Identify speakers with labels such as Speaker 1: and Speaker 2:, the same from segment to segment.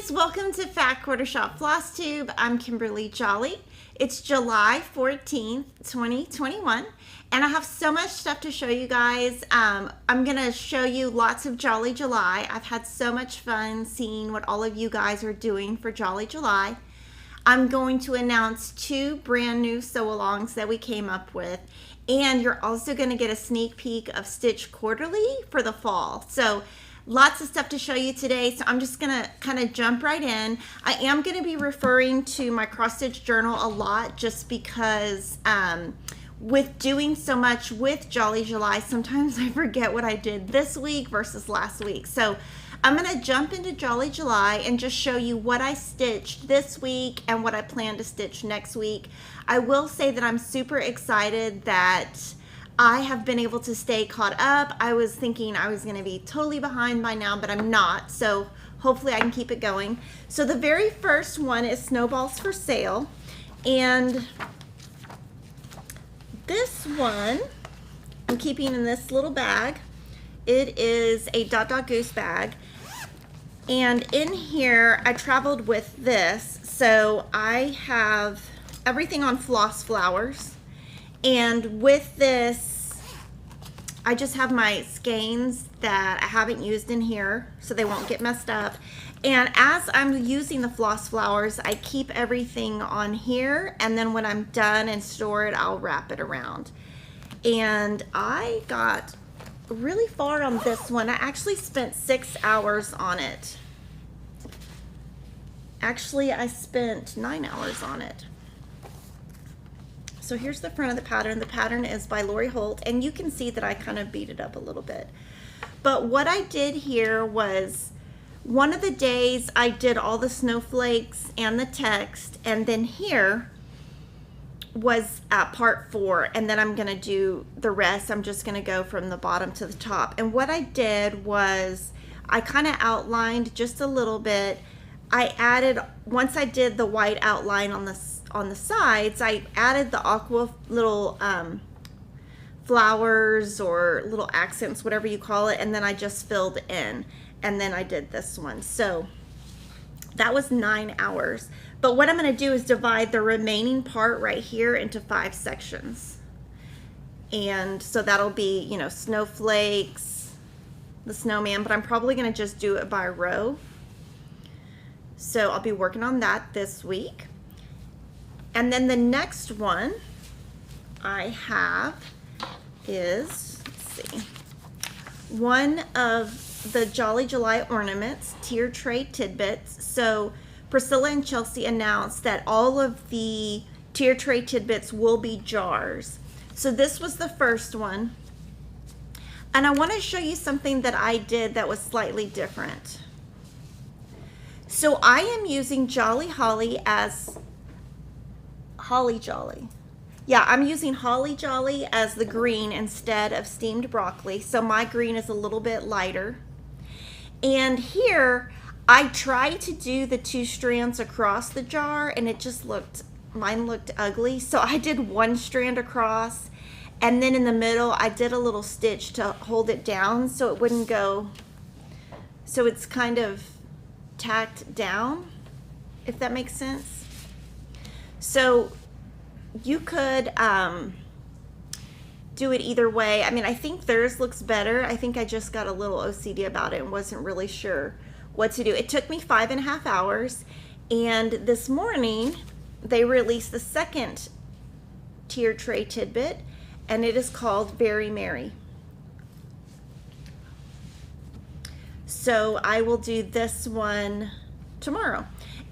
Speaker 1: guys, welcome to Fat Quarter Shop FlossTube. I'm Kimberly Jolly. It's July 14th, 2021, and I have so much stuff to show you guys. I'm going to show you lots of Jolly July. I've had so much fun seeing what all of you guys are doing for Jolly July. I'm going to announce 2 brand new sew-alongs that we came up with, and you're also going to get a sneak peek of Stitch Quarterly for the fall. So lots of stuff to show you today, so I'm just gonna kind of jump right in. I am gonna be referring to my cross stitch journal a lot just because with doing so much with Jolly July, sometimes I forget what I did this week versus last week. So I'm gonna jump into Jolly July and just show you what I stitched this week and what I plan to stitch next week. I will say that I'm super excited that I have been able to stay caught up. I was thinking I was going to be totally behind by now, but I'm not. So hopefully I can keep it going. So the very first one is Snowballs for Sale. And this one I'm keeping in this little bag. It is a Dot Dot Goose bag. And in here, I traveled with this. So I have everything on Floss flowers. And with this, I just have my skeins that I haven't used in here so they won't get messed up. And as I'm using the Floss flowers, I keep everything on here, and then when I'm done and store it, I'll wrap it around. And I got really far on this one. I actually spent 6 hours on it. Actually, I spent 9 hours on it. So here's the front of the pattern. The pattern is by Holt, and you can see that I kind of beat it up a little bit. But what I did here was, one of the days I did all the snowflakes and the text, and then here was part 4, and then I'm gonna do the rest. I'm just gonna go from the bottom to the top. And what I did was, I kind of outlined just a little bit. I added, once I did the white outline on the sides, I added the aqua little flowers or little accents, whatever you call it, and then I just filled in, and then I did this one. So that was 9 hours. But what I'm going to do is divide the remaining part right here into 5 sections. And so that'll be, you know, snowflakes, the snowman, but I'm probably going to just do it by row. So I'll be working on that this week. And then the next one I have is, let's see, one of the Jolly July ornaments, tier tray tidbits. So Priscilla and Chelsea announced that all of the tier tray tidbits will be jars. So this was the first one. And I want to show you something that I did that was slightly different. So I am using Jolly Holly as Holly Jolly. Yeah, I'm using Holly Jolly as the green instead of steamed broccoli. So my green is a little bit lighter. And here, I tried to do the 2 strands across the jar, and it just mine looked ugly. So I did 1 strand across, and then in the middle, I did a little stitch to hold it down so it wouldn't go, so it's kind of tacked down, if that makes sense. So you could do it either way. I mean, I think theirs looks better. I think I just got a little OCD about it and wasn't really sure what to do. It took me 5.5 hours, and this morning they released the second tier tray tidbit, and it is called Very Merry. So I will do this one tomorrow.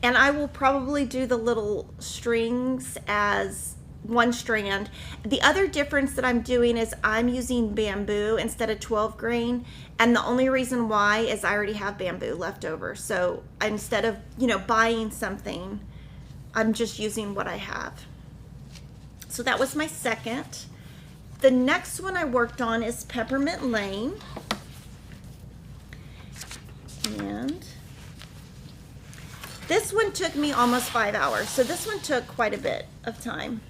Speaker 1: And I will probably do the little strings as 1 strand. The other difference that I'm doing is I'm using bamboo instead of 12 grain. And the only reason why is I already have bamboo left over. So instead of, you know, buying something, I'm just using what I have. So that was my second. The next one I worked on is Peppermint Lane. And this one took me almost 5 hours, so this one took quite a bit of time.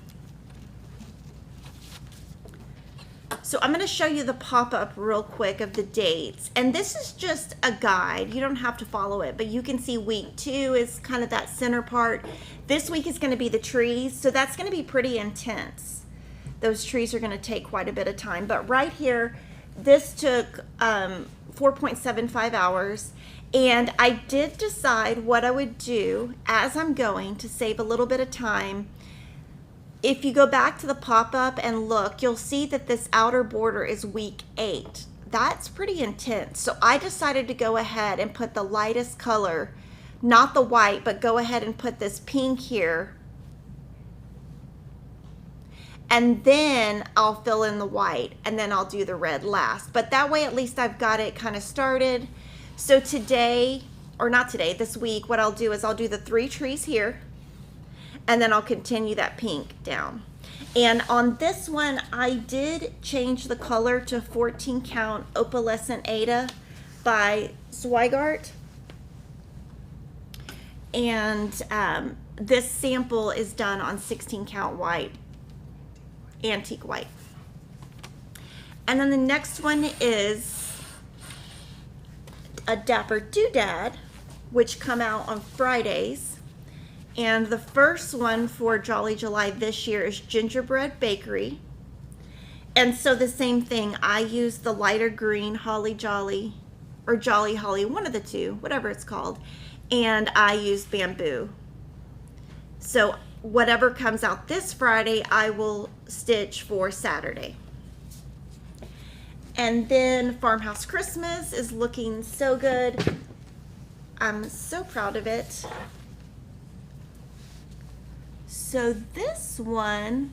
Speaker 1: So I'm going to show you the pop-up real quick of the dates. And this is just a guide. You don't have to follow it, but you can see week 2 is kind of that center part. This week is going to be the trees. So that's going to be pretty intense. Those trees are going to take quite a bit of time. But right here, this took 4.75 hours. And I did decide what I would do as I'm going to save a little bit of time. If you go back to the pop-up and look, you'll see that this outer border is week 8. That's pretty intense. So I decided to go ahead and put the lightest color, not the white, but go ahead and put this pink here. And then I'll fill in the white, and then I'll do the red last. But that way at least I've got it kind of started. So today, or not today, this week, what I'll do is I'll do the 3 trees here. And then I'll continue that pink down. And on this one, I did change the color to 14 count Opalescent Aida by Zweigart. And this sample is done on 16 count white, antique white. And then the next one is a Dapper Doodad, which come out on Fridays. And the first one for Jolly July this year is Gingerbread Bakery. And so the same thing, I use the lighter green Holly Jolly, or Jolly Holly, one of the two, whatever it's called. And I use bamboo. So whatever comes out this Friday, I will stitch for Saturday. And then Farmhouse Christmas is looking so good. I'm so proud of it. So this one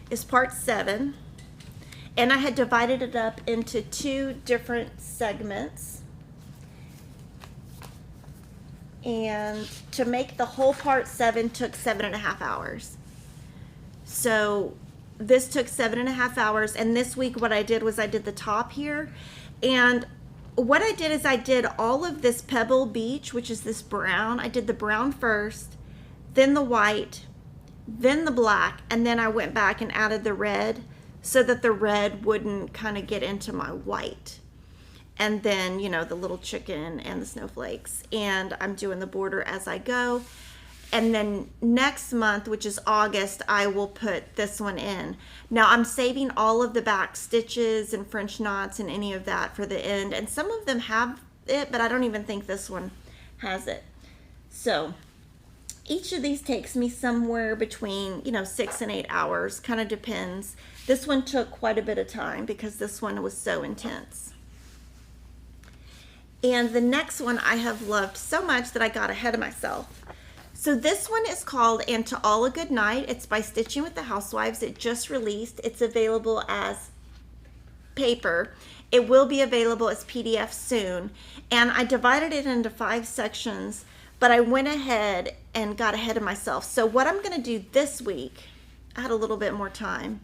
Speaker 1: is part 7, and I had divided it up into 2 different segments. And to make the whole part 7 took 7.5 hours. So this took 7.5 hours, and this week what I did was I did the top here. And what I did is I did all of this Pebble Beach, which is this brown. I did the brown first, then the white, then the black, and then I went back and added the red so that the red wouldn't kind of get into my white. And then, you know, the little chicken and the snowflakes. And I'm doing the border as I go. And then next month, which is August, I will put this one in. Now I'm saving all of the back stitches and French knots and any of that for the end. And some of them have it, but I don't even think this one has it. So each of these takes me somewhere between, 6 and 8 hours, kind of depends. This one took quite a bit of time because this one was so intense. And the next one I have loved so much that I got ahead of myself. So this one is called And to All a Good Night. It's by Stitching with the Housewives. It just released. It's available as paper. It will be available as PDF soon. And I divided it into 5 sections. But I went ahead and got ahead of myself. So what I'm going to do this week, I had a little bit more time.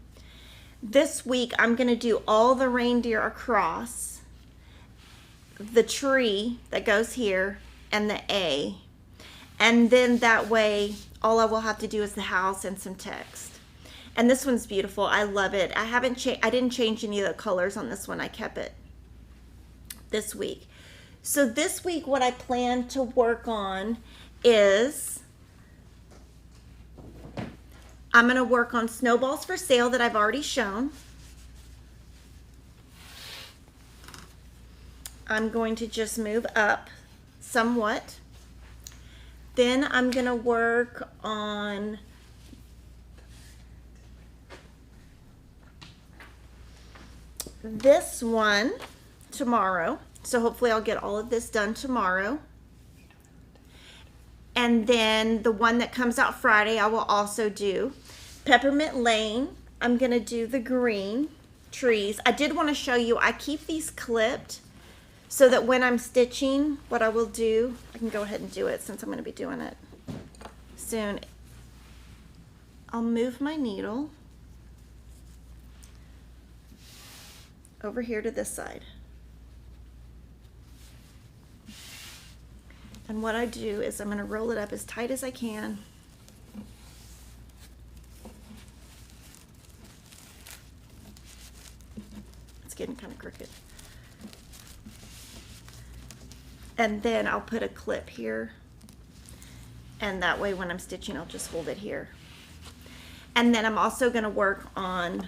Speaker 1: This week I'm going to do all the reindeer across, the tree that goes here, and the A. And then that way, all I will have to do is the house and some text. And this one's beautiful. I love it. I didn't change any of the colors on this one. I kept it this week. So this week, what I plan to work on is I'm going to work on Snowballs for Sale that I've already shown. I'm going to just move up somewhat. Then I'm going to work on this one tomorrow. So hopefully I'll get all of this done tomorrow. And then the one that comes out Friday, I will also do. Peppermint Lane, I'm going to do the green trees. I did want to show you, I keep these clipped so that when I'm stitching, what I will do, I can go ahead and do it since I'm going to be doing it soon. I'll move my needle over here to this side. And what I do is I'm going to roll it up as tight as I can. getting kind of crooked. And then I'll put a clip here. And that way when I'm stitching, I'll just hold it here. And then I'm also going to work on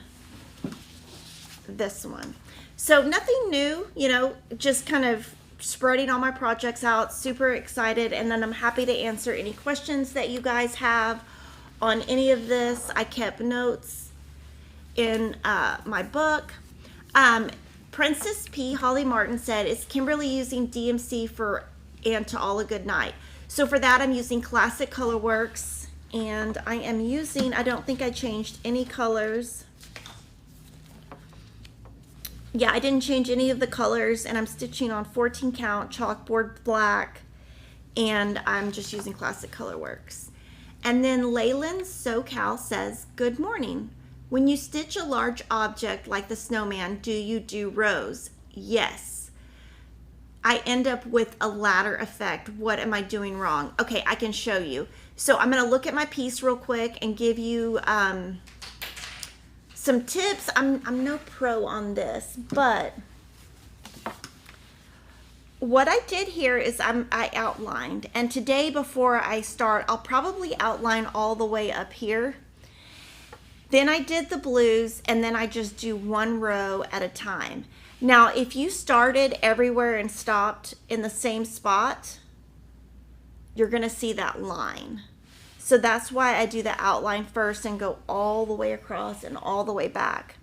Speaker 1: this one. So nothing new, you know, just kind of spreading all my projects out, super excited. And then I'm happy to answer any questions that you guys have on any of this. I kept notes in my book. Princess P. Holly Martin said, is Kimberly using DMC for and to all a good night? So for that, I'm using Classic Colorworks, and I am using, I don't think I changed any colors. Yeah, I didn't change any of the colors, and I'm stitching on 14 count chalkboard black, and I'm just using Classic Colorworks. And then Leyland SoCal says, good morning. When you stitch a large object like the snowman, do you do rows? Yes. I end up with a ladder effect. What am I doing wrong? Okay, I can show you. So I'm going to look at my piece real quick and give you some tips. I'm no pro on this, but what I did here is I outlined. And today before I start, I'll probably outline all the way up here. Then I did the blues, and then I just do one row at a time. Now, if you started everywhere and stopped in the same spot, you're going to see that line. So that's why I do the outline first and go all the way across and all the way back.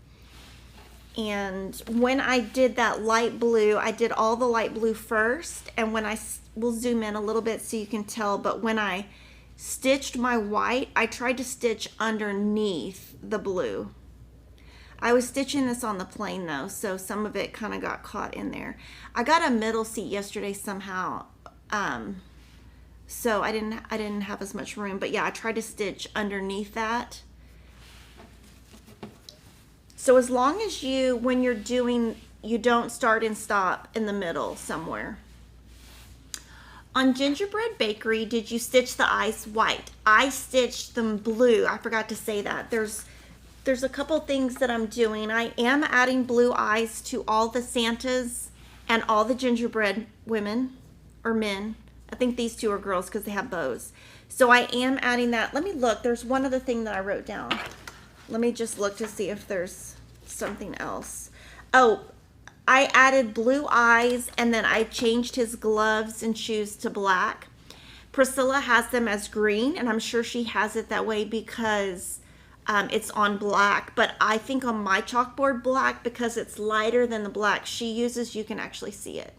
Speaker 1: And when I did that light blue, I did all the light blue first. And when we'll zoom in a little bit so you can tell, but when I stitched my white, I tried to stitch underneath the blue. I was stitching this on the plane though, so some of it kind of got caught in there. I got a middle seat yesterday somehow, so I didn't have as much room, but yeah, I tried to stitch underneath that. So as long as when you're doing, you don't start and stop in the middle somewhere. On Gingerbread Bakery, did you stitch the eyes white? I stitched them blue. I forgot to say that. There's a couple things that I'm doing. I am adding blue eyes to all the Santas and all the gingerbread women or men. I think these two are girls because they have bows. So I am adding that. Let me look. There's one other thing that I wrote down. Let me just look to see if there's something else. Oh, I added blue eyes, and then I changed his gloves and shoes to black. Priscilla has them as green, and I'm sure she has it that way because it's on black. But I think on my chalkboard black, because it's lighter than the black she uses, you can actually see it.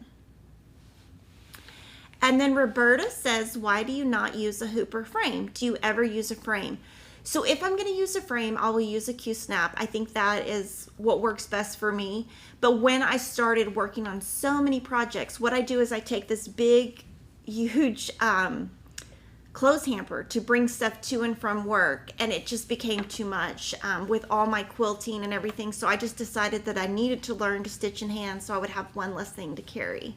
Speaker 1: And then Roberta says, why do you not use a hoop or frame? Do you ever use a frame? So if I'm going to use a frame, I will use a Q-snap. I think that is what works best for me. But when I started working on so many projects, what I do is I take this big, huge clothes hamper to bring stuff to and from work, and it just became too much with all my quilting and everything. So I just decided that I needed to learn to stitch in hand so I would have one less thing to carry.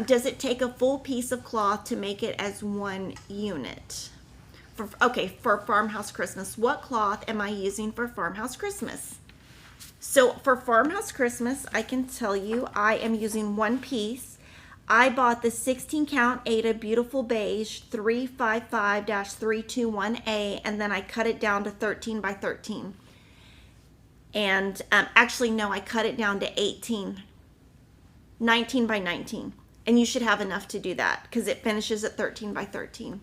Speaker 1: Does it take a full piece of cloth to make it as one unit? For Farmhouse Christmas, what cloth am I using for Farmhouse Christmas? So for Farmhouse Christmas, I can tell you I am using one piece. I bought the 16 count Aida Beautiful Beige 355-321A, and then I cut it down to 13 by 13. And actually, no, I cut it down to 19 by 19. And you should have enough to do that because it finishes at 13 by 13.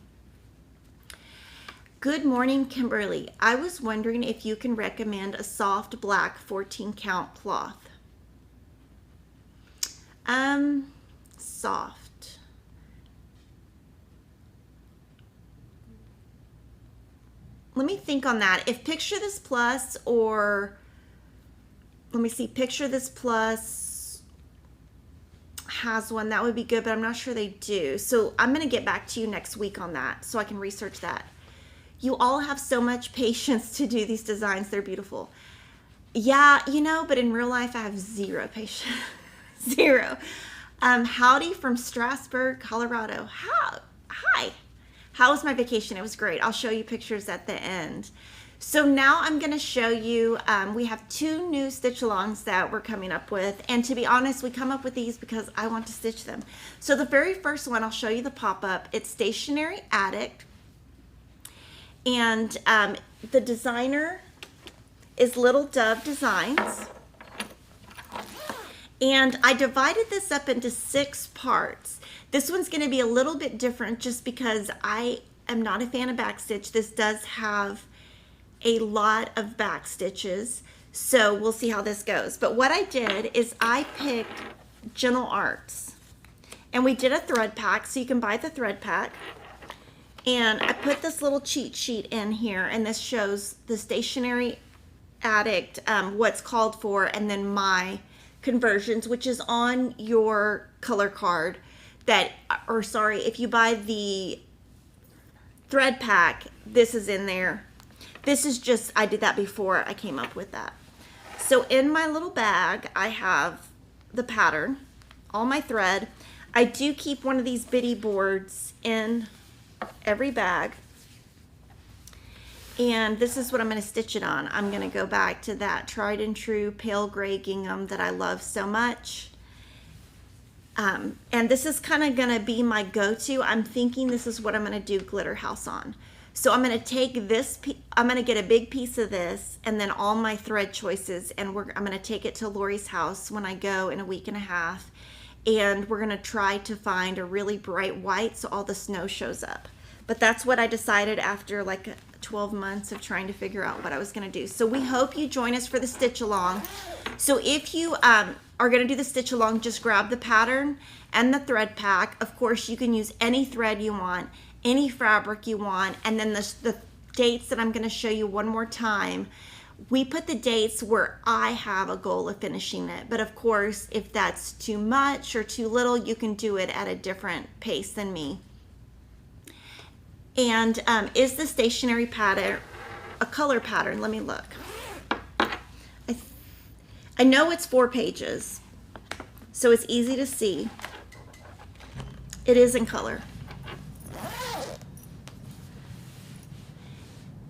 Speaker 1: Good morning, Kimberly. I was wondering if you can recommend a soft black 14 count cloth. Soft. Let me think on that. If Picture This Plus or, let me see, Picture This Plus has one, that would be good, but I'm not sure they do. So I'm going to get back to you next week on that so I can research that. You all have so much patience to do these designs. They're beautiful. Yeah, you know, but in real life, I have zero patience. Zero. Howdy from Strasburg, Colorado. Hi. How was my vacation? It was great. I'll show you pictures at the end. So now I'm going to show you, we have 2 new stitch alongs that we're coming up with. And to be honest, we come up with these because I want to stitch them. So the very first one, I'll show you the pop-up. It's Stationery Addict. And the designer is Little Dove Designs. And I divided this up into 6 parts. This one's going to be a little bit different just because I am not a fan of backstitch. This does have a lot of back stitches, so we'll see how this goes. But what I did is I picked Gentle Arts, and we did a thread pack, so you can buy the thread pack. And I put this little cheat sheet in here, and this shows the Stationery Addict, what's called for, and then my conversions, which is on your color card. That, or sorry, if you buy the thread pack, this is in there. This is just, I did that before I came up with that. So in my little bag, I have the pattern, all my thread. I do keep one of these bitty boards in every bag. And this is what I'm going to stitch it on. I'm going to go back to that tried and true pale gray gingham that I love so much. And this is kind of going to be my go-to. I'm thinking this is what I'm going to do Glitter House on. So I'm going to take this, I'm going to get a big piece of this and then all my thread choices, and I'm going to take it to Lori's house when I go in a week and a half. And we're going to try to find a really bright white so all the snow shows up. But that's what I decided after like 12 months of trying to figure out what I was going to do. So we hope you join us for the stitch along. So if you are going to do the stitch along, just grab the pattern and the thread pack. Of course, you can use any thread you want, any fabric you want, and then the dates that I'm going to show you one more time. We put the dates where I have a goal of finishing it, but of course, if that's too much or too little, you can do it at a different pace than me. And is the stationery pattern a color pattern? Let me look. I know it's 4 pages, so it's easy to see. It is in color.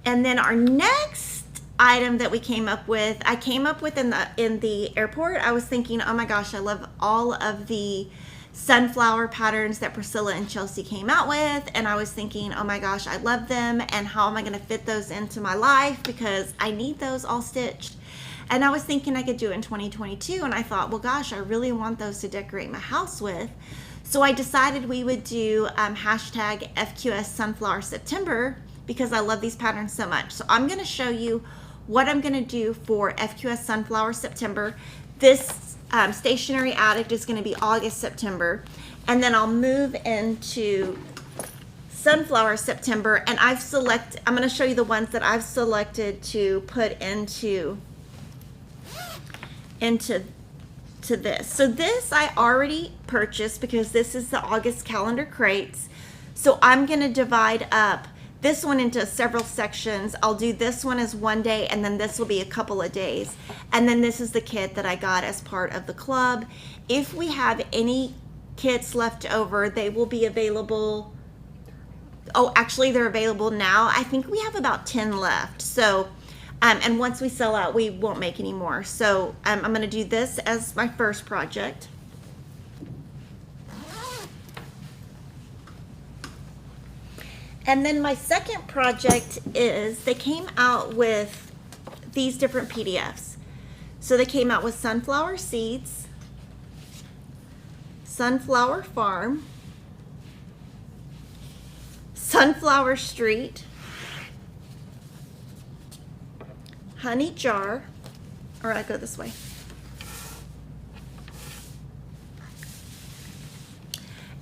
Speaker 1: And then our next item that we came up with, I came up with in the airport. I was thinking, oh my gosh, I love all of the sunflower patterns that Priscilla and Chelsea came out with, and I was thinking, oh my gosh, I love them, and how am I going to fit those into my life because I need those all stitched. And I was thinking I could do it in 2022, and I thought, well gosh, I really want those to decorate my house with. So I decided we would do hashtag FQS Sunflower September because I love these patterns so much. So I'm going to show you what I'm going to do for FQS Sunflower September. This Stationery Addict is going to be August, September, and then I'll move into Sunflower September, and I'm going to show you the ones that I've selected to put into this. So this I already purchased because this is the August calendar crates. So I'm going to divide up this one into several sections. I'll do this one as one day, and then this will be a couple of days. And then this is the kit that I got as part of the club. If we have any kits left over, they will be available. Oh, actually they're available now. I think we have about 10 left. So, and once we sell out, we won't make any more. So I'm going to do this as my first project. And then my second project is they came out with these different PDFs. So they came out with Sunflower Seeds, Sunflower Farm, Sunflower Street, Honey Jar, or I go this way,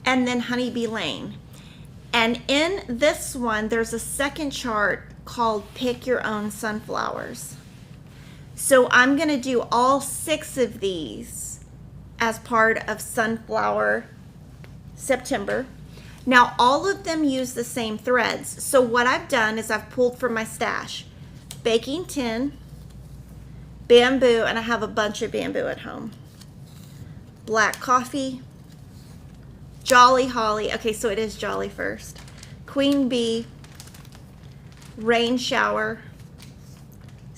Speaker 1: and then Honeybee Lane. And in this one, there's a second chart called Pick Your Own Sunflowers. So I'm going to do all 6 of these as part of Sunflower September. Now, all of them use the same threads. So what I've done is I've pulled from my stash baking tin, bamboo, and I have a bunch of bamboo at home, black coffee, Jolly Holly. Okay, so it is Jolly first. Queen Bee, Rain Shower,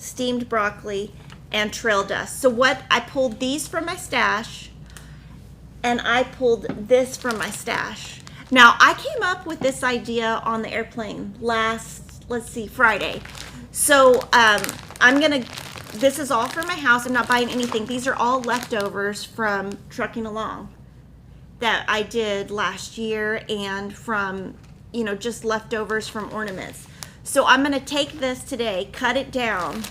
Speaker 1: steamed broccoli, and trail dust. So what, I pulled these from my stash, and I pulled this from my stash. Now, I came up with this idea on the airplane last, let's see, Friday. So this is all for my house. I'm not buying anything. These are all leftovers from trucking along that I did last year, and from, you know, just leftovers from ornaments. So I'm going to take this today, cut it down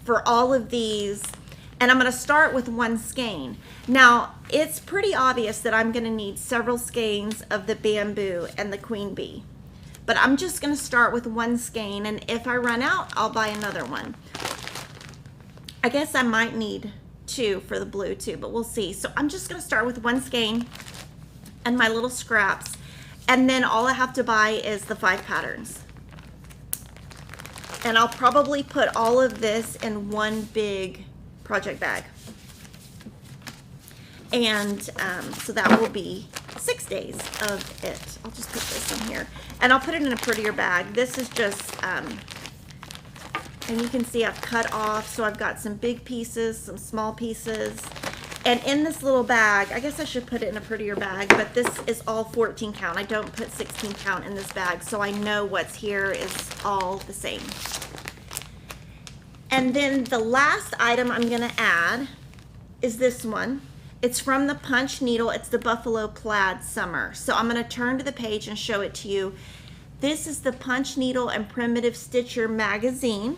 Speaker 1: for all of these, and I'm going to start with one skein. Now, it's pretty obvious that I'm going to need several skeins of the bamboo and the queen bee, but I'm just going to start with one skein, and if I run out, I'll buy another one. I guess I might need two for the blue too, but we'll see. So I'm just going to start with one skein and my little scraps, and then all I have to buy is the 5 patterns. And I'll probably put all of this in one big project bag. And so that will be 6 days of it. I'll just put this in here, and I'll put it in a prettier bag. This is just, and you can see I've cut off, so I've got some big pieces, some small pieces. And in this little bag, I guess I should put it in a prettier bag, but this is all 14 count. I don't put 16 count in this bag, so I know what's here is all the same. And then the last item I'm gonna add is this one. It's from the Punch Needle. It's the Buffalo Plaid Summer. So I'm gonna turn to the page and show it to you. This is the Punch Needle and Primitive Stitcher magazine.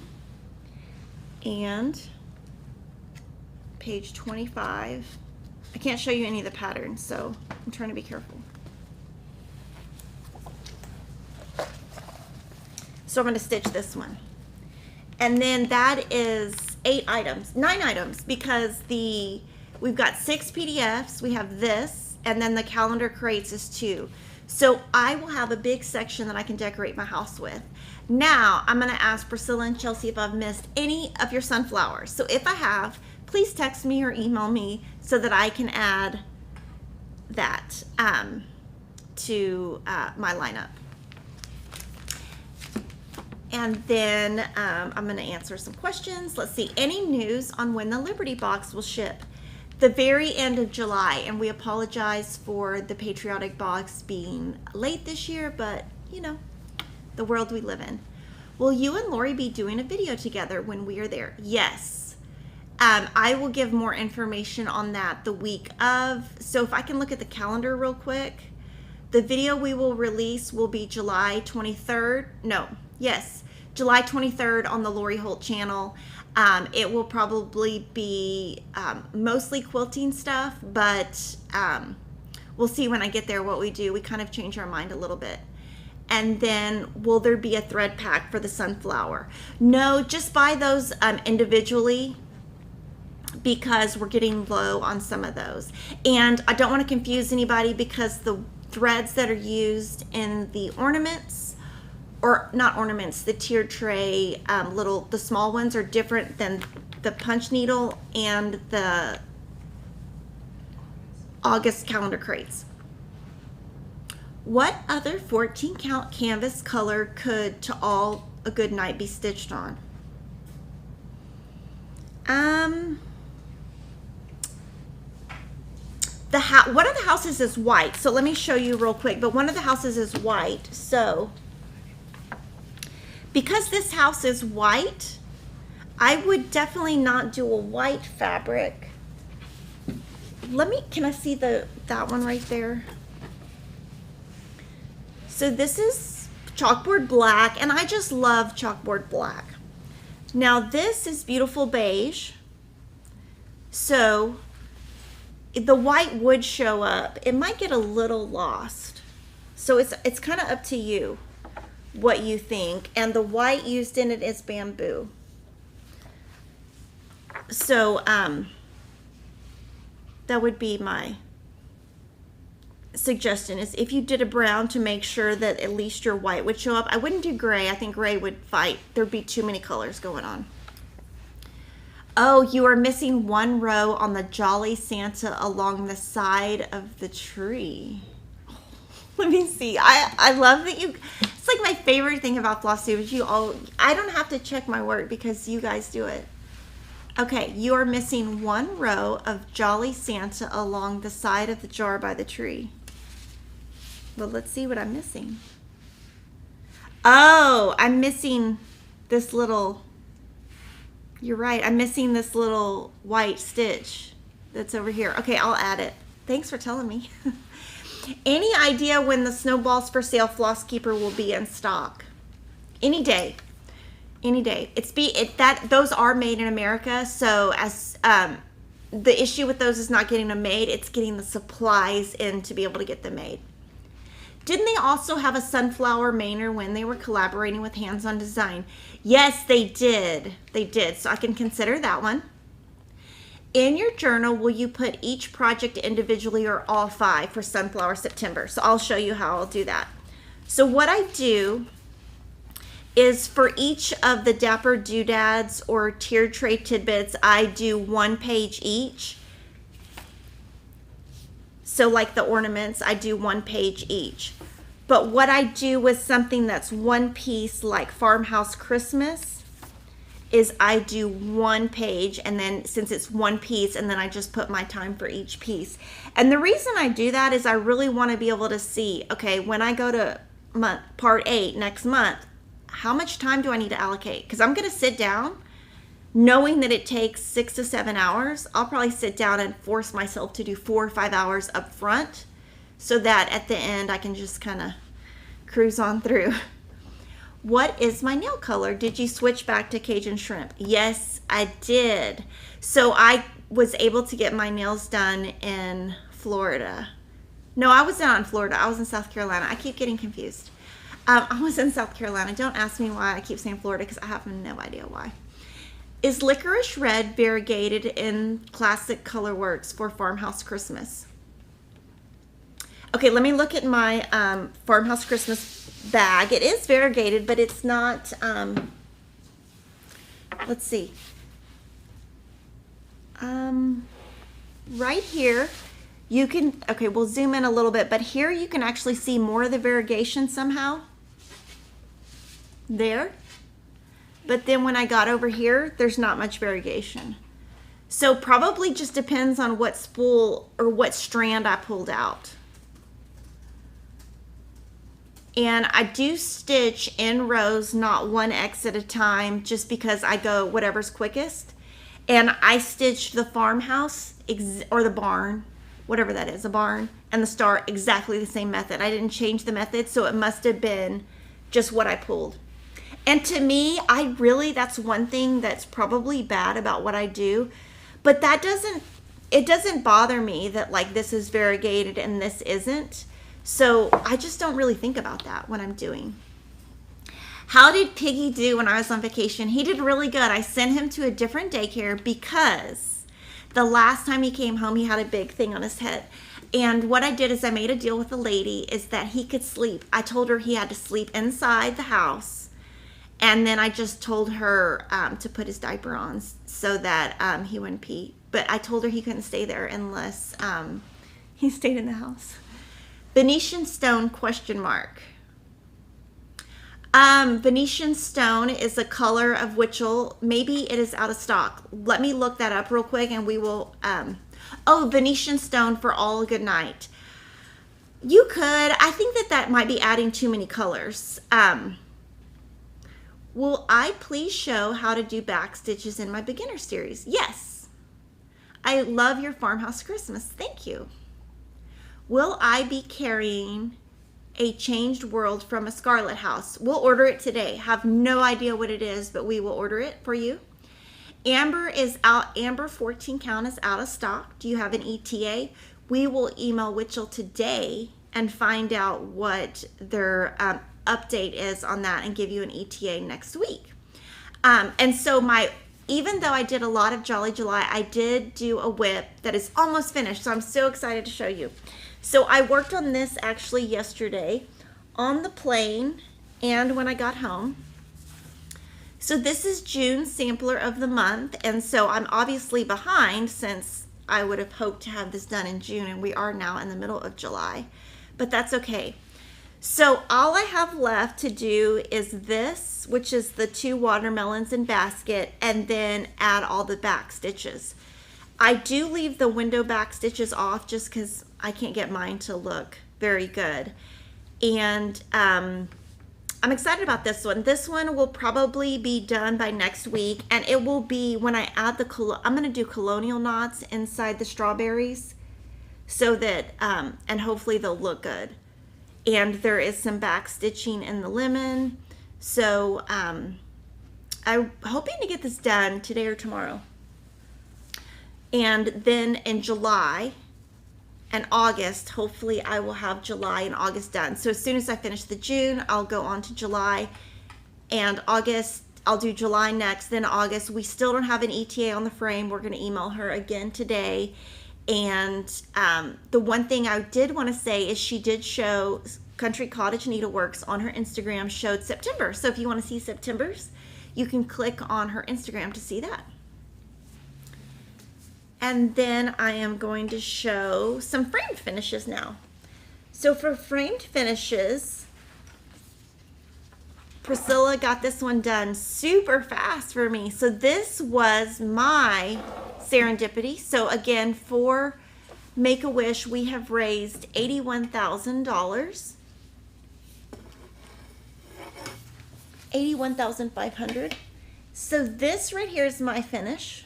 Speaker 1: And page 25. I can't show you any of the patterns, so I'm trying to be careful. So I'm going to stitch this one. And then that is 9 items, because we've got 6 PDFs, we have this, and then the calendar crates is 2. So I will have a big section that I can decorate my house with. Now I'm going to ask Priscilla and Chelsea if I've missed any of your sunflowers. So if I have, please text me or email me so that I can add that to my lineup. And then I'm going to answer some questions. Let's see, any news on when the Liberty Box will ship? The very end of July, and we apologize for the Patriotic Box being late this year, but you know, the world we live in. Will you and Lori be doing a video together when we are there? Yes. I will give more information on that the week of. So if I can look at the calendar real quick, the video we will release will be July 23rd. No, yes, July 23rd on the Lori Holt channel. It will probably be mostly quilting stuff, but we'll see when I get there what we do. We kind of change our mind a little bit. And then will there be a thread pack for the sunflower? No, just buy those individually, because we're getting low on some of those. And I don't want to confuse anybody, because the threads that are used in the ornaments, or not ornaments, the tiered tray, the small ones are different than the punch needle and the August calendar crates. What other 14 count canvas color could To All a Good Night be stitched on? One of the houses is white, so let me show you real quick. But one of the houses is white, so because this house is white, I would definitely not do a white fabric. Can I see that one right there? So this is Chalkboard Black, and I just love Chalkboard Black. Now this is beautiful beige, so the white would show up. It might get a little lost, so it's kind of up to you what you think. And the white used in it is bamboo. So that would be my suggestion, is if you did a brown, to make sure that at least your white would show up. I wouldn't do gray. I think gray would fight. There'd be too many colors going on. Oh, you are missing one row on the Jolly Santa along the side of the tree. Let me see. I love that it's like my favorite thing about FlossTube is I don't have to check my work because you guys do it. Okay, you are missing one row of Jolly Santa along the side of the jar by the tree. Well, let's see what I'm missing. Oh, I'm missing this little, you're right, I'm missing this little white stitch that's over here. Okay, I'll add it. Thanks for telling me. Any idea when the Snowballs for Sale Floss Keeper will be in stock? Any day. Any day. Those are made in America, so as the issue with those is not getting them made, it's getting the supplies in to be able to get them made. Didn't they also have a sunflower mainer when they were collaborating with Hands On Design? Yes, they did. They did. So I can consider that one. In your journal, will you put each project individually or all 5 for Sunflower September? So I'll show you how I'll do that. So what I do is for each of the Dapper Doodads or Tier Tray Tidbits, I do 1 page each. So like the ornaments, I do 1 page each. But what I do with something that's 1 piece, like Farmhouse Christmas, is I do 1 page, and then since it's 1 piece, and then I just put my time for each piece. And the reason I do that is I really want to be able to see, okay, when I go to part 8 next month, how much time do I need to allocate? Because I'm going to sit down knowing that it takes 6 to 7 hours. I'll probably sit down and force myself to do 4 or 5 hours up front so that at the end I can just kind of cruise on through. What is my nail color? Did you switch back to Cajun Shrimp? Yes, I did. So I was able to get my nails done in Florida. No, I was not in Florida. I was in South Carolina. I keep getting confused. I was in South Carolina. Don't ask me why I keep saying Florida because I have no idea why. Is Licorice Red variegated in classic Colorworks for Farmhouse Christmas? Okay, let me look at my Farmhouse Christmas bag. It is variegated, but it's not, let's see. Right here, you can, okay, we'll zoom in a little bit, but here you can actually see more of the variegation somehow. There. But then when I got over here, there's not much variegation. So probably just depends on what spool or what strand I pulled out. And I do stitch in rows, not 1x at a time, just because I go whatever's quickest. And I stitched the farmhouse or the barn, whatever that is, a barn, and the star exactly the same method. I didn't change the method, so it must have been just what I pulled. And to me, that's one thing that's probably bad about what I do, but it doesn't bother me that like this is variegated and this isn't. So I just don't really think about that when I'm doing. How did Piggy do when I was on vacation? He did really good. I sent him to a different daycare because the last time he came home, he had a big thing on his head. And what I did is I made a deal with the lady is that he could sleep. I told her he had to sleep inside the house. And then I just told her to put his diaper on so that he wouldn't pee. But I told her he couldn't stay there unless he stayed in the house. Venetian stone ? Venetian stone is a color of which maybe it is out of stock. Let me look that up real quick and we will. Oh, Venetian stone for All Good Night. You could. I think that might be adding too many colors. Will I please show how to do back stitches in my beginner series? Yes. I love your Farmhouse Christmas. Thank you. Will I be carrying a Changed World from a Scarlet House? We'll order it today. Have no idea what it is, but we will order it for you. Amber is out. Amber 14 count is out of stock. Do you have an ETA? We will email Witchell today and find out what their update is on that and give you an ETA next week. And so even though I did a lot of Jolly July, I did do a whip that is almost finished. So I'm so excited to show you. So I worked on this actually yesterday on the plane and when I got home. So this is June's sampler of the month. And so I'm obviously behind since I would have hoped to have this done in June and we are now in the middle of July, but that's okay. So all I have left to do is this, which is the 2 watermelons in basket, and then add all the back stitches. I do leave the window back stitches off just because I can't get mine to look very good. And I'm excited about this one. This one will probably be done by next week, and it will be when I add the, I'm going to do colonial knots inside the strawberries so that, and hopefully they'll look good. And there is some back stitching in the lemon. So I'm hoping to get this done today or tomorrow. And then in July and August, hopefully I will have July and August done. So as soon as I finish the June, I'll go on to July. And August, I'll do July next, then August. We still don't have an ETA on the frame. We're going to email her again today. And the one thing I did want to say is she did show Country Cottage Needleworks on her Instagram, showed September. So if you want to see September's, you can click on her Instagram to see that. And then I am going to show some framed finishes now. So for framed finishes, Priscilla got this one done super fast for me. So this was my serendipity. So again, for Make-A-Wish, we have raised $81,000. $81,500. So this right here is my finish.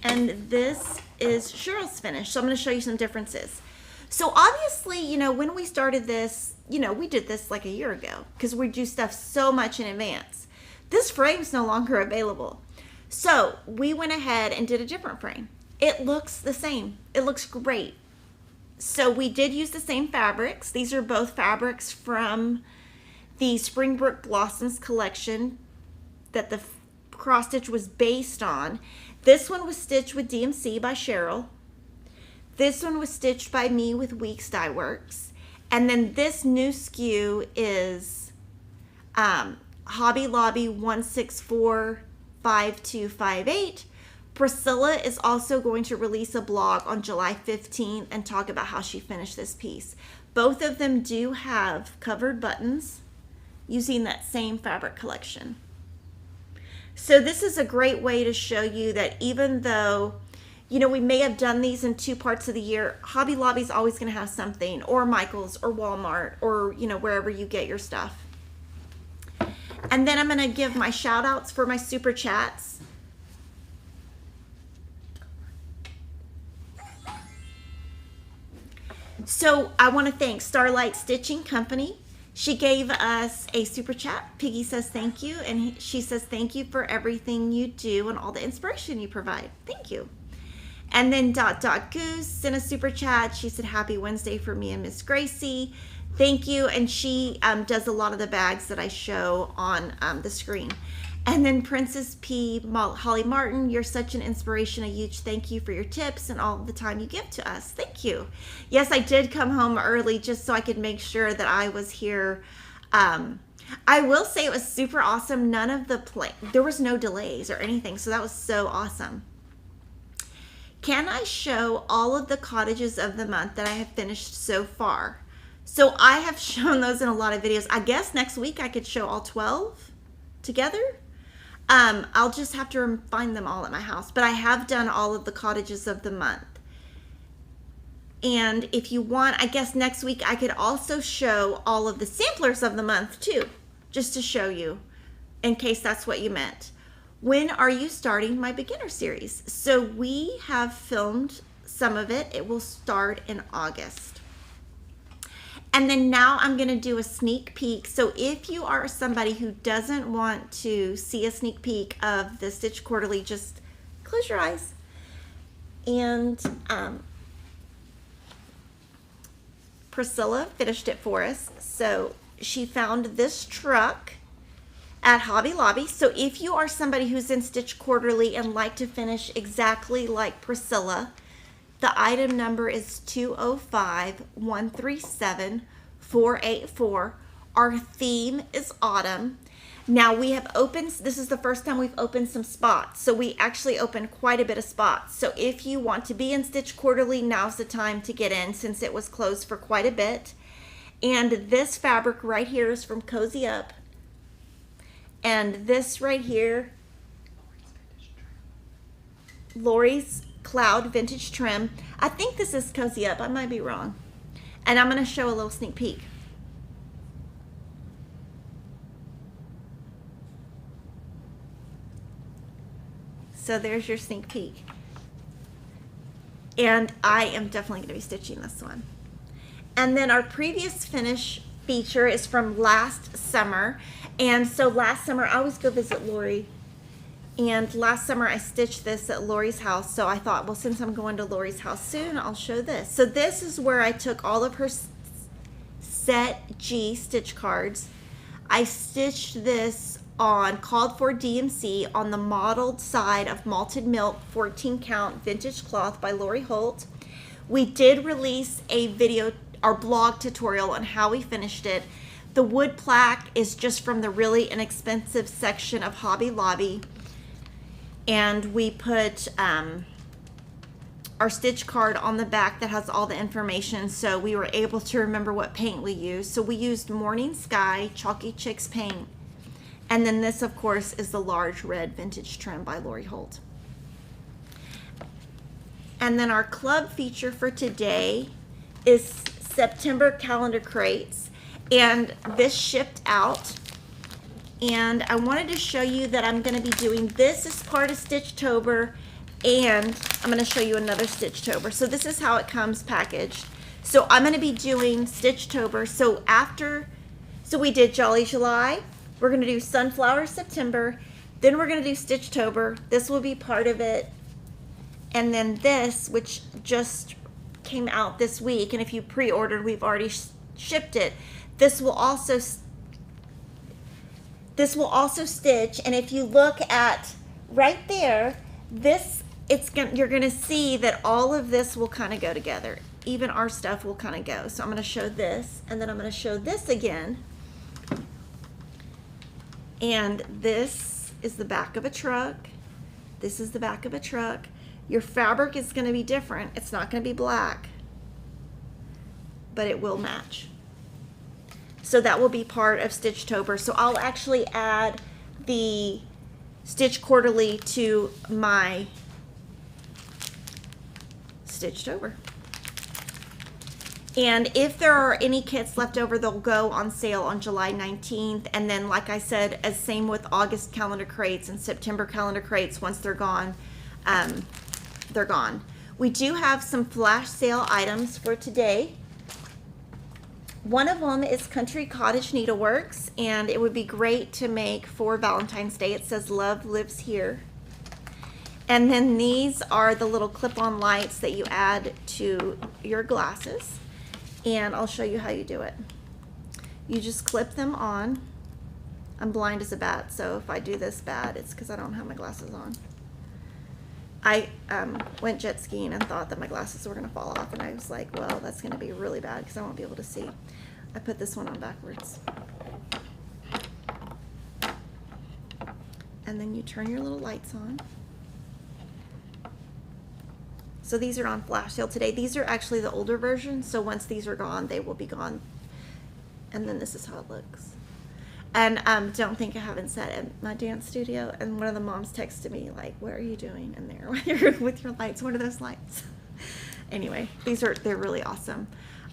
Speaker 1: And this is Cheryl's finish. So I'm going to show you some differences. So obviously, you know, when we started this, you know, we did this like a year ago because we do stuff so much in advance. This frame's no longer available. So we went ahead and did a different frame. It looks the same. It looks great. So we did use the same fabrics. These are both fabrics from the Springbrook Blossoms collection that the cross stitch was based on. This one was stitched with DMC by Cheryl. This one was stitched by me with Weeks Dye Works. And then this new SKU is Hobby Lobby 1645258. Priscilla is also going to release a blog on July 15th and talk about how she finished this piece. Both of them do have covered buttons using that same fabric collection. So this is a great way to show you that even though, you know, we may have done these in 2 parts of the year, Hobby Lobby's always going to have something, or Michael's, or Walmart, or, you know, wherever you get your stuff. And then I'm going to give my shout outs for my super chats. So I want to thank Starlight Stitching Company. She gave us a super chat. Piggy says thank you, and she says thank you for everything you do and all the inspiration you provide. Thank you. And then Goose sent a super chat. She said happy Wednesday for me and Miss Gracie. Thank you. And she does a lot of the bags that I show on the screen. And then Princess P, Holly Martin, you're such an inspiration. A huge thank you for your tips and all the time you give to us. Thank you. Yes, I did come home early just so I could make sure that I was here. I will say it was super awesome. None of the there was no delays or anything, so that was so awesome. Can I show all of the cottages of the month that I have finished so far? So I have shown those in a lot of videos. I guess next week I could show all 12 together. I'll just have to find them all at my house, but I have done all of the cottages of the month. And if you want, I guess next week I could also show all of the samplers of the month too, just to show you in case that's what you meant. When are you starting my beginner series? So we have filmed some of it. It will start in August. And then now I'm going to do a sneak peek. So if you are somebody who doesn't want to see a sneak peek of the Stitch Quarterly, just close your eyes. And Priscilla finished it for us. So she found this truck at Hobby Lobby. So if you are somebody who's in Stitch Quarterly and like to finish exactly like Priscilla, the item number is 205-137-484. Our theme is autumn. Now we have opened, this is the first time we've opened some spots. So we actually opened quite a bit of spots. So if you want to be in Stitch Quarterly, now's the time to get in since it was closed for quite a bit. And this fabric right here is from Cozy Up. And this right here, Lori's Cloud Vintage Trim. I think this is Cozy Up. I might be wrong. And I'm going to show a little sneak peek. So there's your sneak peek. And I am definitely going to be stitching this one. And then our previous finish feature is from last summer. And so last summer, I always go visit Lori. And last summer, I stitched this at Lori's house. So I thought, well, since I'm going to Lori's house soon, I'll show this. So this is where I took all of her set G stitch cards. I stitched this on Called For DMC on the modeled side of Malted Milk 14 count vintage cloth by Lori Holt. We did release a video, our blog tutorial on how we finished it. The wood plaque is just from the really inexpensive section of Hobby Lobby. And we put our stitch card on the back that has all the information, so we were able to remember what paint we used. So we used Morning Sky Chalky Chicks paint. And then this, of course, is the large red vintage trim by Lori Holt. And then our club feature for today is September calendar crates. And this shipped out. And I wanted to show you that I'm going to be doing this as part of Stitchtober. And I'm going to show you another Stitchtober. So this is how it comes packaged. So I'm going to be doing Stitchtober. So we did Jolly July. We're going to do Sunflower September. Then we're going to do Stitchtober. This will be part of it. And then this, which just came out this week, and if you pre-ordered, we've already shipped it. This will also stitch. And if you look at right there, you're going to see that all of this will kind of go together. Even our stuff will kind of go. So I'm going to show this, and then I'm going to show this again. And this is the back of a truck. This is the back of a truck. Your fabric is going to be different. It's not going to be black, but it will match. So that will be part of Stitchtober. So I'll actually add the Stitch Quarterly to my Stitchtober. And if there are any kits left over, they'll go on sale on July 19th. And then, like I said, as same with August calendar crates and September calendar crates, once they're gone, they're gone. We do have some flash sale items for today. One of them is Country Cottage Needleworks, and it would be great to make for Valentine's Day. It says Love Lives Here. And then these are the little clip-on lights that you add to your glasses. And I'll show you how you do it. You just clip them on. I'm blind as a bat, so if I do this bad, it's because I don't have my glasses on. I went jet skiing and thought that my glasses were going to fall off, and I was like, well, that's going to be really bad because I won't be able to see. I put this one on backwards. And then you turn your little lights on. So these are on flash sale today. These are actually the older versions, so once these are gone, they will be gone. And then this is how it looks. And don't think I haven't said at my dance studio. And one of the moms texted me like, "What are you doing in there with your lights? What are those lights?" Anyway, they're really awesome.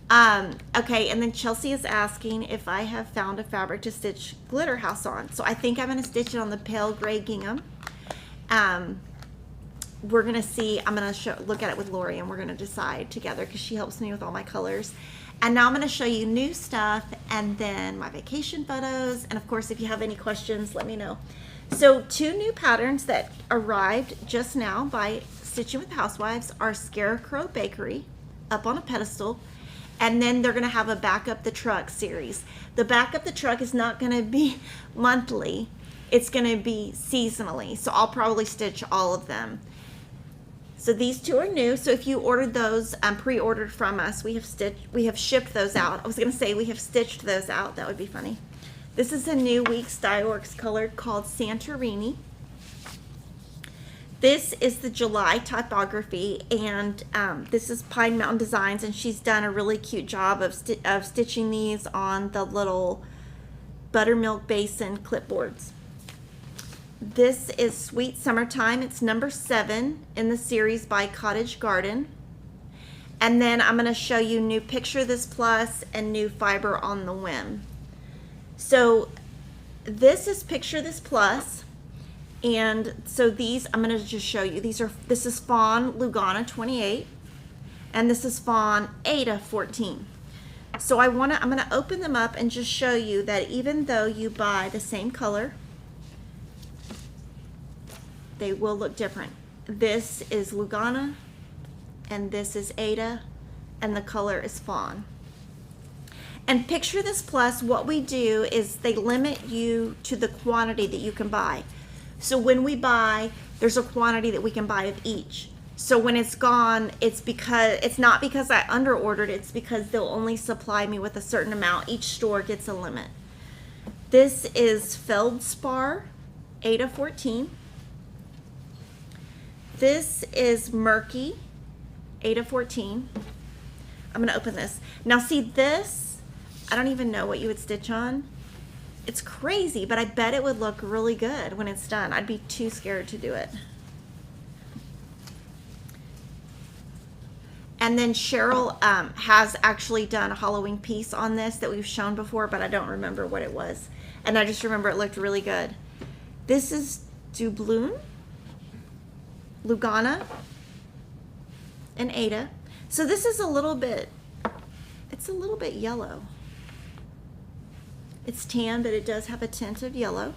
Speaker 1: Okay, and then Chelsea is asking if I have found a fabric to stitch Glitter House on. So I think I'm going to stitch it on the pale gray gingham. We're going to see, I'm going to look at it with Lori, and we're going to decide together because she helps me with all my colors. And now I'm going to show you new stuff and then my vacation photos. And of course, if you have any questions, let me know. So 2 new patterns that arrived just now by Stitching with Housewives are Scarecrow Bakery up on a pedestal. And then they're going to have a Back Up the Truck series. The Back Up the Truck is not going to be monthly. It's going to be seasonally. So I'll probably stitch all of them. So these 2 are new. So if you ordered those, pre-ordered from us, we have shipped those out. I was going to say we have stitched those out. That would be funny. This is a new Weeks Dye Works color called Santorini. This is the July typography, and this is Pine Mountain Designs, and she's done a really cute job of stitching these on the little buttermilk basin clipboards. This is Sweet Summertime. It's number 7 in the series by Cottage Garden. And then I'm going to show you new Picture This Plus and new Fiber on the Whim. So this is Picture This Plus. And so these, I'm going to just show you. This is Fawn Lugana 28. And this is Fawn Aida 14. So I'm going to open them up and just show you that even though you buy the same color, they will look different. This is Lugana, and this is Aida, and the color is Fawn. And Picture This Plus, what we do is they limit you to the quantity that you can buy. So when we buy, there's a quantity that we can buy of each. So when it's gone, it's not because I under-ordered, it's because they'll only supply me with a certain amount. Each store gets a limit. This is Feldspar, Aida 14. This is Murky, Aida 14. I'm going to open this. Now see this, I don't even know what you would stitch on. It's crazy, but I bet it would look really good when it's done. I'd be too scared to do it. And then Cheryl has actually done a Halloween piece on this that we've shown before, but I don't remember what it was. And I just remember it looked really good. This is Doubloon, Lugana, and Aida. So this is it's a little bit yellow. It's tan, but it does have a tint of yellow.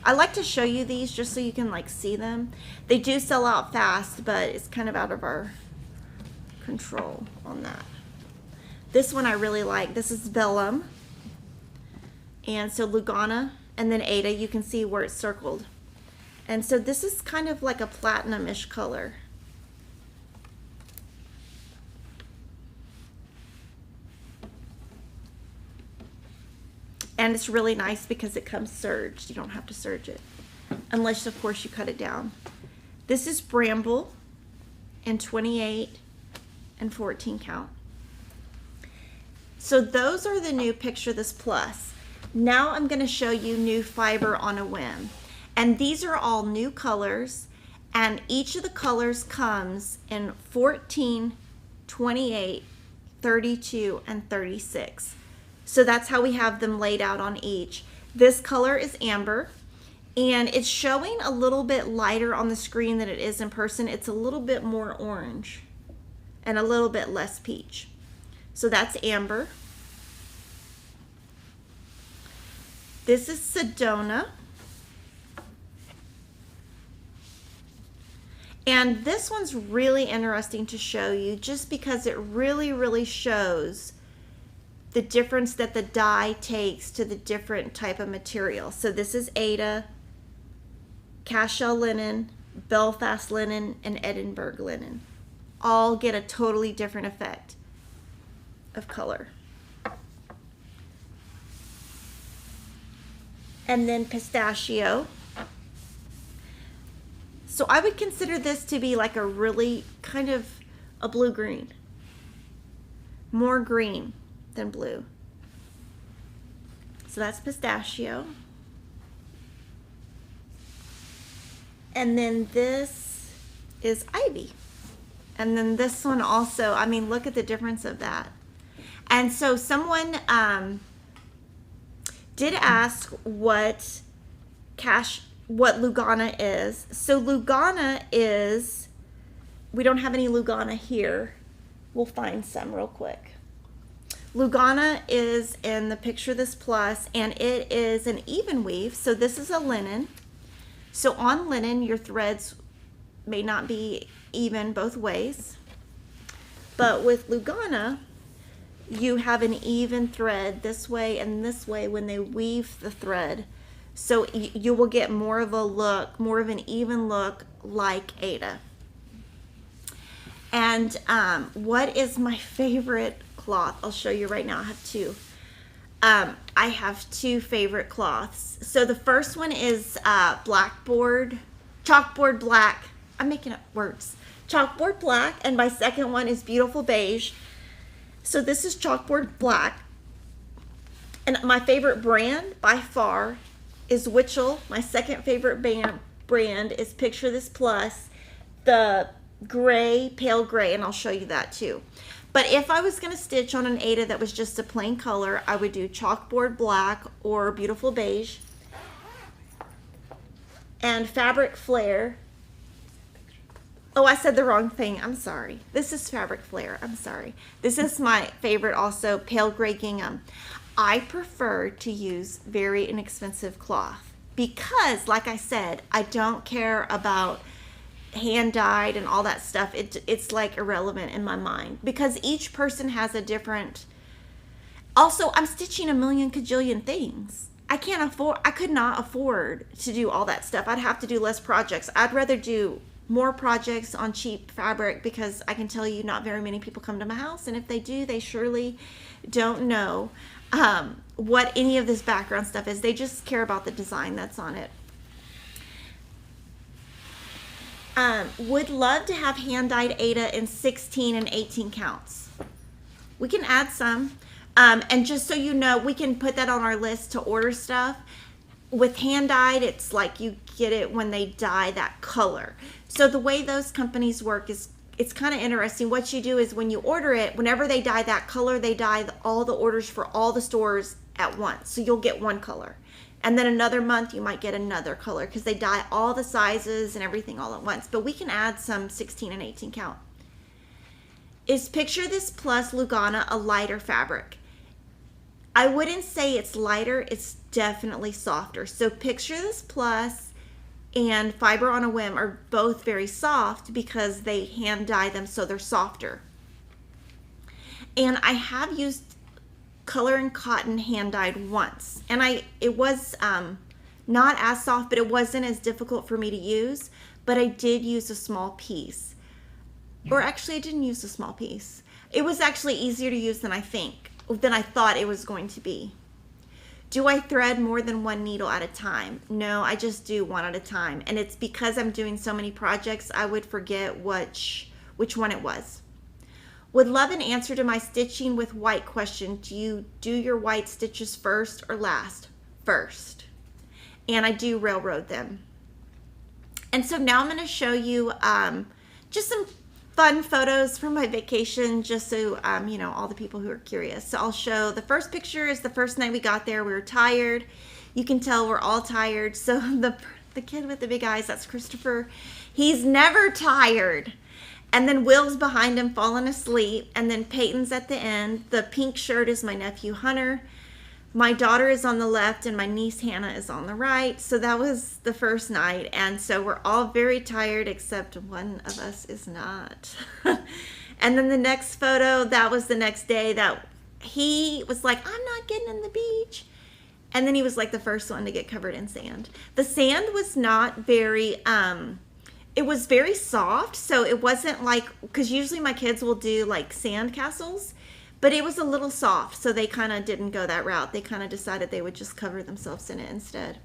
Speaker 1: I like to show you these just so you can like see them. They do sell out fast, but it's kind of out of our control on that. This one I really like. This is Vellum. And so Lugana and then Aida, you can see where it's circled. And so this is kind of like a platinum-ish color. And it's really nice because it comes serged. You don't have to serge it. Unless, of course, you cut it down. This is Bramble in 28 and 14 count. So those are the new Picture This Plus. Now I'm going to show you new Fiber on a Whim. And these are all new colors. And each of the colors comes in 14, 28, 32, and 36. So that's how we have them laid out on each. This color is amber, and it's showing a little bit lighter on the screen than it is in person. It's a little bit more orange and a little bit less peach. So that's amber. This is Sedona. And this one's really interesting to show you just because it really shows the difference that the dye takes to the different type of material. So this is Aida, Cashel linen, Belfast linen, and Edinburgh linen. All get a totally different effect of color. And then Pistachio. So I would consider this to be like a really kind of a blue-green. More green than blue. So that's Pistachio. And then this is Ivy. And then this one also, I mean, look at the difference of that. And so someone did ask what Lugana is. So Lugana is, we don't have any Lugana here. We'll find some real quick. Lugana is in the Picture This Plus, and it is an even weave. So this is a linen. So on linen, your threads may not be even both ways. But with Lugana, you have an even thread this way and this way when they weave the thread. So you will get more of a look, more of an even look like Aida. And what is my favorite cloth? I'll show you right now. I have two. I have two favorite cloths. So the first one is Chalkboard Black I'm making up words. Chalkboard black, and my second one is beautiful beige. So this is Chalkboard black. And my favorite brand by far is Witchell. My second favorite brand is Picture This Plus, the gray, pale gray, and I'll show you that too. But if I was going to stitch on an Aida that was just a plain color, I would do Chalkboard black or beautiful beige. And Fabric Flare. Oh, I said the wrong thing. I'm sorry. This is Fabric Flare. I'm sorry. This is my favorite also, pale gray gingham. I prefer to use very inexpensive cloth because, like I said, I don't care about hand dyed and all that stuff. It's like irrelevant in my mind because each person has a different. Also, I'm stitching a million cajillion things. I could not afford to do all that stuff. I'd have to do less projects. I'd rather do more projects on cheap fabric because I can tell you not very many people come to my house, and if they do, they surely don't know what any of this background stuff is. They just care about the design that's on it. Would love to have hand-dyed Aida in 16 and 18 counts. We can add some. And just so you know, we can put that on our list to order stuff. With hand-dyed, it's like you get it when they dye that color. So the way those companies work is, it's kind of interesting. What you do is when you order it, whenever they dye that color, they dye all the orders for all the stores at once. So you'll get one color. And then another month, you might get another color because they dye all the sizes and everything all at once. But we can add some 16 and 18 count. Is Picture This Plus Lugana a lighter fabric? I wouldn't say it's lighter. It's definitely softer. So Picture This Plus and Fiber on a Whim are both very soft because they hand dye them so they're softer. And I have used Color and Cotton hand dyed once, and it was not as soft, but it wasn't as difficult for me to use. But I did use a small piece, or actually I didn't use a small piece. It was actually easier to use than I thought it was going to be. Do I thread more than one needle at a time? No, I just do one at a time. And it's because I'm doing so many projects, I would forget which one it was. Would love an answer to my stitching with white question. Do you do your white stitches first or last? First. And I do railroad them. And so now I'm going to show you just some fun photos from my vacation, just so you know, all the people who are curious. So I'll show, the first picture is the first night we got there. We were tired. You can tell we're all tired. So the kid with the big eyes, that's Christopher. He's never tired. And then Will's behind him falling asleep. And then Peyton's at the end. The pink shirt is my nephew Hunter. My daughter is on the left and my niece Hannah is on the right. So that was the first night. And so we're all very tired except one of us is not. And then the next photo, that was the next day that he was like, I'm not getting in the beach. And then he was like the first one to get covered in sand. The sand was not very, it was very soft. So it wasn't like, because usually my kids will do like sand castles. But it was a little soft, so they kind of didn't go that route. They kind of decided they would just cover themselves in it instead.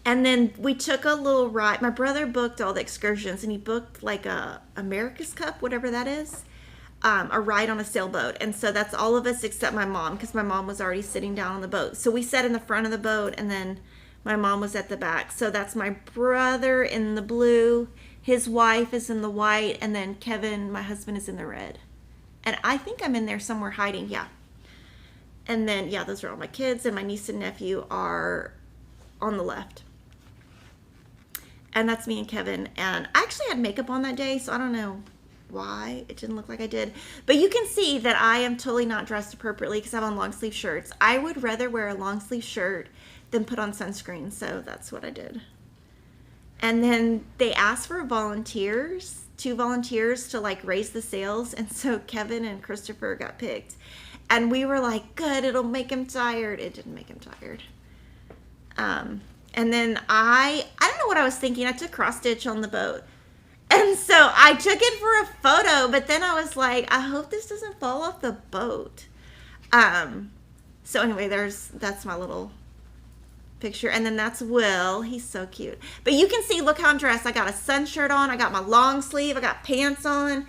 Speaker 1: And then we took a little ride. My brother booked all the excursions, and he booked like a America's Cup, whatever that is, a ride on a sailboat. And so that's all of us except my mom, because my mom was already sitting down on the boat. So we sat in the front of the boat, and then my mom was at the back. So that's my brother in the blue, his wife is in the white, and then Kevin, my husband, is in the red. And I think I'm in there somewhere hiding, yeah. And then, yeah, those are all my kids, and my niece and nephew are on the left. And that's me and Kevin. And I actually had makeup on that day, so I don't know why it didn't look like I did. But you can see that I am totally not dressed appropriately because I have on long sleeve shirts. I would rather wear a long sleeve shirt than put on sunscreen, so that's what I did. And then they asked for volunteers. 2 volunteers to like raise the sails, and so Kevin and Christopher got picked, and we were like, good, it'll make him tired. It didn't make him tired. And then I don't know what I was thinking. I took cross stitch on the boat, and so I took it for a photo, but then I was like, I hope this doesn't fall off the boat. So anyway, that's my little picture. And then that's Will. He's so cute. But you can see, look how I'm dressed. I got a sun shirt on. I got my long sleeve. I got pants on.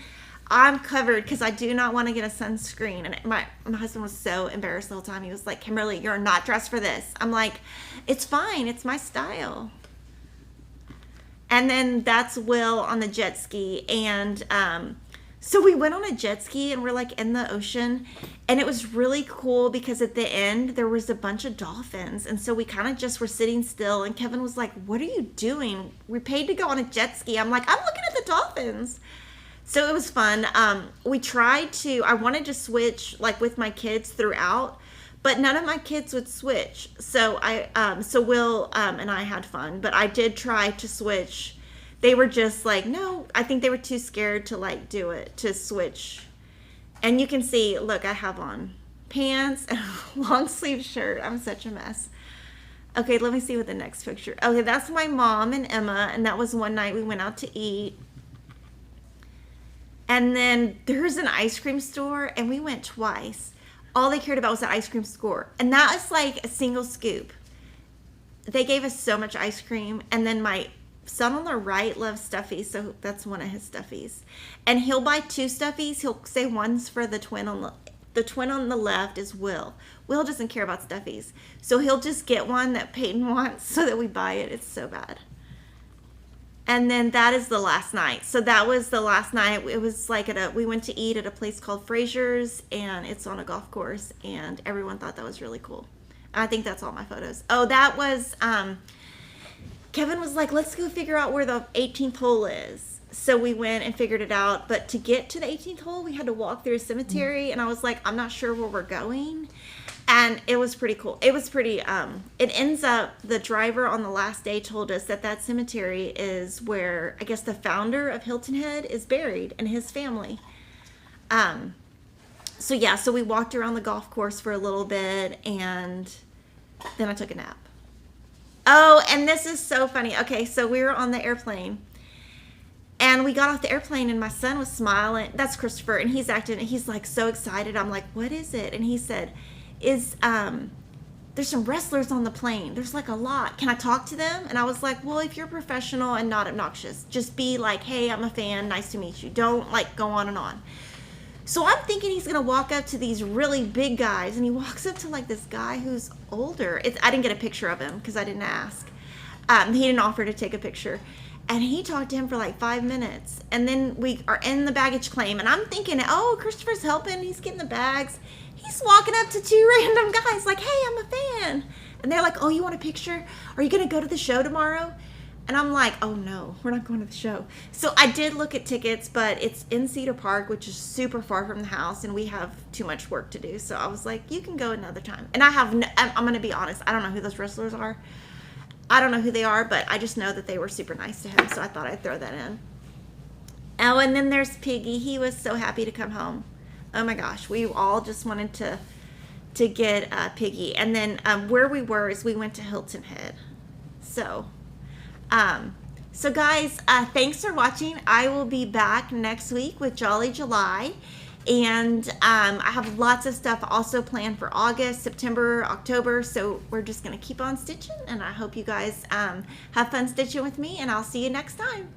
Speaker 1: I'm covered because I do not want to get a sunscreen. And my husband was so embarrassed the whole time. He was like, Kimberly, you're not dressed for this. I'm like, it's fine. It's my style. And then that's Will on the jet ski. And so we went on a jet ski and we're like in the ocean. And it was really cool because at the end there was a bunch of dolphins. And so we kind of just were sitting still. And Kevin was like, what are you doing? We paid to go on a jet ski. I'm like, I'm looking at the dolphins. So it was fun. We tried to, I wanted to switch like with my kids throughout, but none of my kids would switch. So so Will and I had fun, but I did try to switch. They were just like, no, I think they were too scared to like do it, to switch. And you can see, look, I have on pants and a long sleeve shirt. I'm such a mess. Okay, let me see what the next picture. Okay, that's my mom and Emma, and that was one night we went out to eat. And then there's an ice cream store, and we went twice. All they cared about was the ice cream store. And that was like a single scoop. They gave us so much ice cream. And then my son on the right loves stuffies, so that's one of his stuffies. And he'll buy 2 stuffies. He'll say one's for the twin on the twin on the left is Will. Will doesn't care about stuffies. So he'll just get one that Peyton wants so that we buy it. It's so bad. And then that is the last night. So that was the last night. It was like we went to eat at a place called Fraser's, and it's on a golf course, and everyone thought that was really cool. I think that's all my photos. Oh, that was, Kevin was like, let's go figure out where the 18th hole is. So we went and figured it out. But to get to the 18th hole, we had to walk through a cemetery, and I was like, I'm not sure where we're going. And it was pretty cool. It was pretty, it ends up, the driver on the last day told us that cemetery is where, I guess, the founder of Hilton Head is buried and his family. So yeah, so we walked around the golf course for a little bit, and then I took a nap. Oh, and this is so funny. Okay, so we were on the airplane, and we got off the airplane, and my son was smiling. That's Christopher, and he's like so excited. I'm like, what is it? And he said, there's some wrestlers on the plane. There's like a lot. Can I talk to them? And I was like, well, if you're professional and not obnoxious, just be like, hey, I'm a fan. Nice to meet you. Don't like go on and on. So I'm thinking he's going to walk up to these really big guys, and he walks up to like this guy who's older. I didn't get a picture of him because I didn't ask. He didn't offer to take a picture. And he talked to him for like 5 minutes. And then we are in the baggage claim, and I'm thinking, oh, Christopher's helping. He's getting the bags. He's walking up to 2 random guys like, hey, I'm a fan. And they're like, oh, you want a picture? Are you going to go to the show tomorrow? And I'm like, oh, no, we're not going to the show. So I did look at tickets, but it's in Cedar Park, which is super far from the house, and we have too much work to do. So I was like, you can go another time. And I'm going to be honest, I don't know who those wrestlers are. I don't know who they are, but I just know that they were super nice to him, so I thought I'd throw that in. Oh, and then there's Piggy. He was so happy to come home. Oh my gosh, we all just wanted to get Piggy. And then where we were is we went to Hilton Head. So guys, thanks for watching. I will be back next week with Jolly July. And I have lots of stuff also planned for August, September, October. So we're just going to keep on stitching. And I hope you guys have fun stitching with me. And I'll see you next time.